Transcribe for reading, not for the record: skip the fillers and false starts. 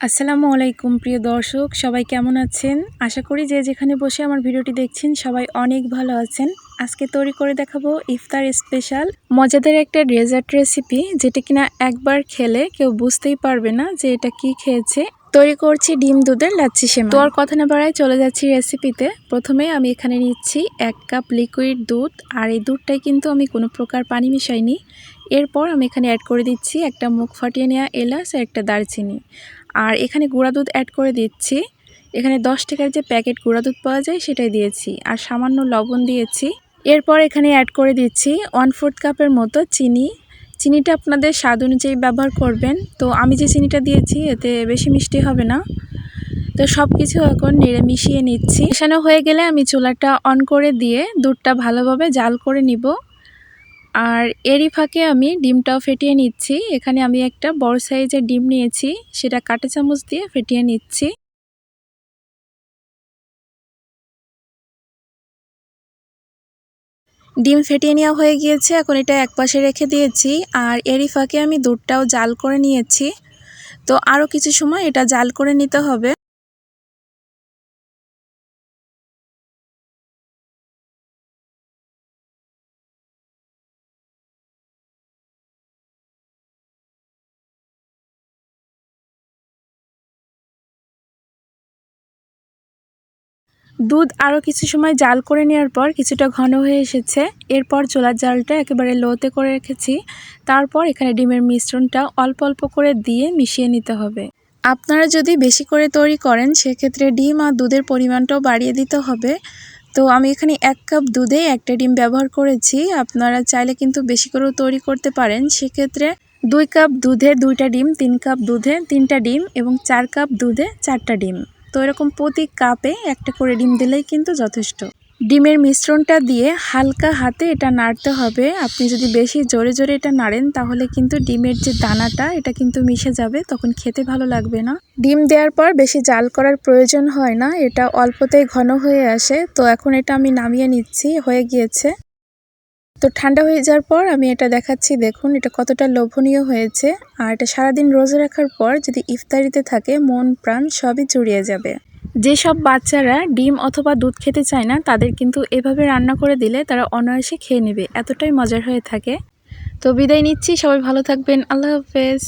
আসসালামু আলাইকুম প্রিয় দর্শক, সবাই কেমন আছেন? আশা করি যে যেখানে বসে আমার ভিডিওটি দেখছেন সবাই অনেক ভালো আছেন। আজকে তৈরি করে দেখাবো ইফতার স্পেশাল মজাদার একটা ডেজার্ট রেসিপি, যেটা কিনা একবার খেলে কেউ বুঝতেই পারবে না যে এটা কি খেয়েছে। তৈরি করছি ডিম দুধের লাচ্ছি সেমাই। তো আর কথা না বাড়ায় চলে যাচ্ছি রেসিপিতে। প্রথমে আমি এখানে নিচ্ছি 1 কাপ লিকুইড দুধ, আর এই দুধটাই কিন্তু আমি কোনো প্রকার পানি মিশাইনি। এরপর আমি এখানে অ্যাড করে দিচ্ছি একটা মুখ ফাটিয়ে নেওয়া এলাচ আর একটা দারচিনি। আর এখানে গুঁড়া দুধ অ্যাড করে দিচ্ছি। এখানে 10 টাকার যে প্যাকেট গুঁড়া দুধ পাওয়া যায় সেটাই দিয়েছি, আর সামান্য লবণ দিয়েছি। এরপর এখানে অ্যাড করে দিচ্ছি 1/4 কাপের মতো চিনি। চিনিটা আপনাদের স্বাদ অনুযায়ী ব্যবহার করবেন। তো আমি যে চিনিটা দিয়েছি এতে বেশি মিষ্টি হবে না। তো সব কিছু এখন নেড়ে মিশিয়ে নিচ্ছি। মেশানো হয়ে গেলে আমি চুলাটা অন করে দিয়ে দুধটা ভালোভাবে জাল করে নিব। আর এরই ফাঁকে আমি ডিমটাও ফেটিয়ে নিচ্ছি। এখানে আমি একটা বড় সাইজের ডিম নিয়েছি, সেটা কাঁটা চামচ দিয়ে ফেটিয়ে নিচ্ছি। ডিম ফেটিয়ে নেওয়া হয়ে গিয়েছে, এখন এটা একপাশে রেখে দিয়েছি। আর এরই ফাঁকে আমি দুধটাও জাল করে নিয়েছি। তো আরও কিছু সময় এটা জাল করে নিতে হবে। দুধ আরও কিছু সময় জাল করে নেওয়ার পর কিছুটা ঘন হয়ে এসেছে। এরপর চুলার জালটা একেবারে লোতে করে রেখেছি। তারপর এখানে ডিমের মিশ্রণটা অল্প অল্প করে দিয়ে মিশিয়ে নিতে হবে। আপনারা যদি বেশি করে তৈরি করেন সেক্ষেত্রে ডিম আর দুধের পরিমাণটাও বাড়িয়ে দিতে হবে। তো আমি এখানে 1 কাপ দুধে একটা ডিম ব্যবহার করেছি। আপনারা চাইলে কিন্তু বেশি করেও তৈরি করতে পারেন। সেক্ষেত্রে 2 কাপ দুধে 2টা ডিম, 3 কাপ দুধে 3টা ডিম এবং 4 কাপ দুধে 4টা ডিম। তো এরকম প্রতি কাপে একটা করে ডিম দিলেই কিন্তু যথেষ্ট। ডিমের মিশ্রণটা দিয়ে হালকা হাতে এটা নাড়তে হবে। আপনি যদি বেশি জোরে জোরে এটা নাড়েন তাহলে কিন্তু ডিমের যে দানাটা এটা কিন্তু মিশে যাবে, তখন খেতে ভালো লাগবে না। ডিম দেওয়ার পর বেশি জাল করার প্রয়োজন হয় না, এটা অল্পতেই ঘন হয়ে আসে। তো এখন এটা আমি নামিয়ে নিচ্ছি, হয়ে গিয়েছে। তো ঠান্ডা হয়ে যাওয়ার পর আমি এটা দেখাচ্ছি, দেখুন এটা কতটা লোভনীয় হয়েছে। আর এটা সারাদিন রোজা রাখার পর যদি ইফতারিতে থাকে মন প্রাণ সবই জুড়িয়ে যাবে। যেসব বাচ্চারা ডিম অথবা দুধ খেতে চায় না তাদের কিন্তু এভাবে রান্না করে দিলে তারা অনায়াসে খেয়ে নেবে, এতটাই মজার হয়ে থাকে। তো বিদায় নিচ্ছি, সবাই ভালো থাকবেন, আল্লাহ হাফেজ।